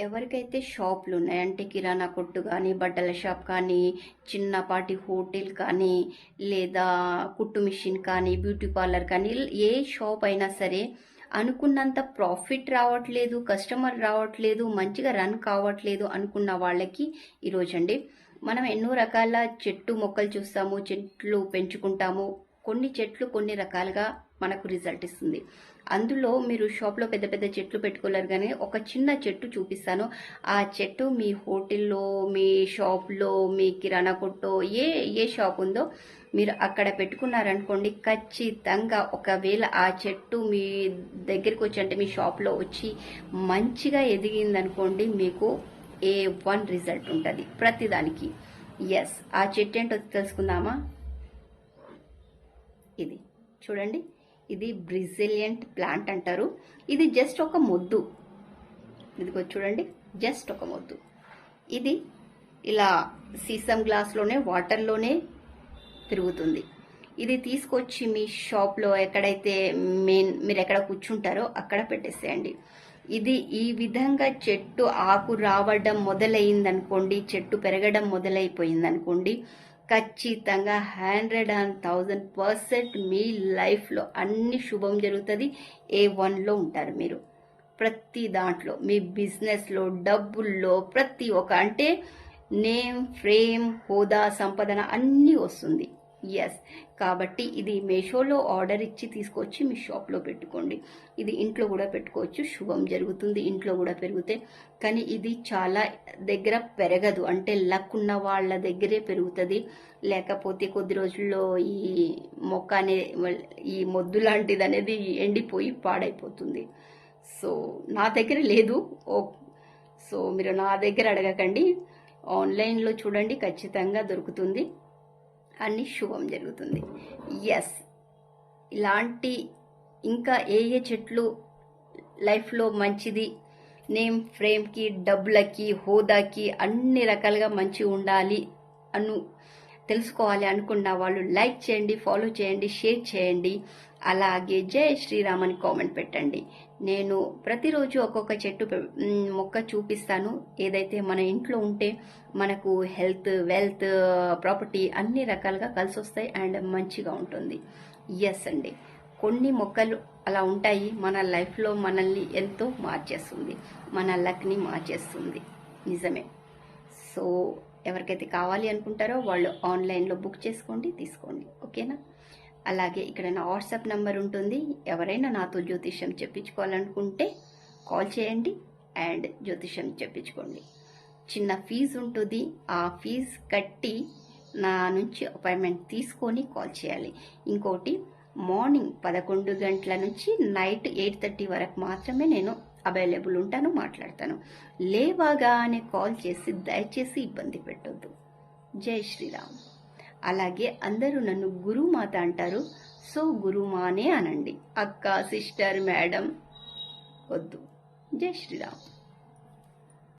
ఎవరికైతే షాపులు ఉన్నాయి అంటే కిరాణా కొట్టు కానీ బట్టల షాప్ కానీ చిన్నపాటి హోటల్ కానీ లేదా కుట్టు మిషన్ కానీ బ్యూటీ పార్లర్ కానీ ఏ షాప్ అయినా సరే అనుకున్నంత ప్రాఫిట్ రావట్లేదు, కస్టమర్ రావట్లేదు, మంచిగా రన్ కావట్లేదు అనుకున్న వాళ్ళకి ఈరోజండి మనం ఎన్నో రకాల చెట్టు మొక్కలు చూస్తాము, చెట్లు పెంచుకుంటాము. కొన్ని చెట్లు కొన్ని రకాలుగా మనకు రిజల్ట్ ఇస్తుంది. అందులో మీరు షాప్లో పెద్ద పెద్ద చెట్లు పెట్టుకోలేరు, కానీ ఒక చిన్న చెట్టు చూపిస్తాను. ఆ చెట్టు మీ హోటల్లో, మీ షాప్లో, మీ కిరాణా కొట్టో ఏ షాప్ ఉందో మీరు అక్కడ పెట్టుకున్నారనుకోండి, ఖచ్చితంగా ఒకవేళ ఆ చెట్టు మీ దగ్గరికి వచ్చి అంటే మీ షాప్లో వచ్చి మంచిగా ఎదిగిందనుకోండి, మీకు A1 రిజల్ట్ ఉంటుంది ప్రతిదానికి. ఎస్, ఆ చెట్టు ఏంటో తెలుసుకుందామా? ఇది చూడండి, ఇది బ్రిజిలియంట్ ప్లాంట్ అంటారు. ఇది జస్ట్ ఒక మొద్దు, ఇదిగో చూడండి, జస్ట్ ఒక మొద్దు. ఇది ఇలా సీసం గ్లాస్లోనే వాటర్లోనే పెరుగుతుంది. ఇది తీసుకొచ్చి మీ షాప్లో ఎక్కడైతే మీరు ఎక్కడ కూర్చుంటారో అక్కడ పెట్టేసేయండి. ఇది ఈ విధంగా చెట్టు ఆకు రావడం మొదలైందనుకోండి, చెట్టు పెరగడం మొదలైపోయిందనుకోండి, ఖచ్చితంగా 100% మీ లైఫ్లో అన్ని శుభం జరుగుతుంది. A1లో ఉంటారు మీరు ప్రతి దాంట్లో, మీ బిజినెస్లో, డబ్బుల్లో, ప్రతి ఒక్క అంటే నేమ్, ఫ్రేమ్, హోదా, సంపదన అన్నీ వస్తుంది. ఎస్, కాబట్టి ఇది మీషోలో ఆర్డర్ ఇచ్చి తీసుకొచ్చి మీ షాప్లో పెట్టుకోండి. ఇది ఇంట్లో కూడా పెట్టుకోవచ్చు, శుభం జరుగుతుంది, ఇంట్లో కూడా పెరిగితే. కానీ ఇది చాలా దగ్గర పెరగదు, అంటే లక్ ఉన్న వాళ్ళ దగ్గరే పెరుగుతుంది. లేకపోతే కొద్ది రోజుల్లో ఈ మొక్క ఈ మొద్దు లాంటిది అనేది ఎండిపోయి పాడైపోతుంది. సో నా దగ్గర లేదు. సో మీరు నా దగ్గర అడగకండి, ఆన్లైన్లో చూడండి, ఖచ్చితంగా దొరుకుతుంది, అన్ని శుభం జరుగుతుంది. ఎస్, ఇలాంటి ఇంకా ఏ చెట్లు లైఫ్లో మంచిది, నేమ్, ఫ్రేమ్కి, డబ్బులకి, హోదాకి అన్ని రకాలుగా మంచి ఉండాలి తెలుసుకోవాలి అనుకున్న వాళ్ళు లైక్ చేయండి, ఫాలో చేయండి, షేర్ చేయండి. అలాగే జై శ్రీరామ్ అని కామెంట్ పెట్టండి. నేను ప్రతిరోజు ఒక్కొక్క చెట్టు మొక్క చూపిస్తాను. ఏదైతే మన ఇంట్లో ఉంటే మనకు హెల్త్, వెల్త్, ప్రాపర్టీ అన్ని రకాలుగా కలిసి వస్తాయి అండ్ మంచిగా ఉంటుంది. ఎస్ అండి, కొన్ని మొక్కలు అలా ఉంటాయి, మన లైఫ్లో మనల్ని ఎంతో మార్చేస్తుంది, మన లక్ని మార్చేస్తుంది. నిజమే. సో ఎవరికైతే కావాలి అనుకుంటారో వాళ్ళు ఆన్లైన్లో బుక్ చేసుకోండి, తీసుకోండి. ఓకేనా? అలాగే ఇక్కడ నా వాట్సాప్ నంబర్ ఉంటుంది. ఎవరైనా నాతో జ్యోతిష్యం చెప్పించుకోవాలనుకుంటే కాల్ చేయండి అండ్ జ్యోతిష్యం చెప్పించుకోండి. చిన్న ఫీజు ఉంటుంది, ఆ ఫీజు కట్టి నా నుంచి అపాయింట్మెంట్ తీసుకొని కాల్ చేయాలి. ఇంకోటి, మార్నింగ్ 11 గంటల నుంచి నైట్ 8:30 వరకు మాత్రమే నేను అవైలబుల్ ఉంటాను, మాట్లాడతాను. లేవగానే కాల్ చేసి దయచేసి ఇబ్బంది పెట్టొద్దు. జై శ్రీరామ్. అలాగే అందరూ నన్ను గురుమాత అంటారు, సో గురుమానే అనండి, అక్క, సిస్టర్, మేడం వద్దు. జై శ్రీరామ్.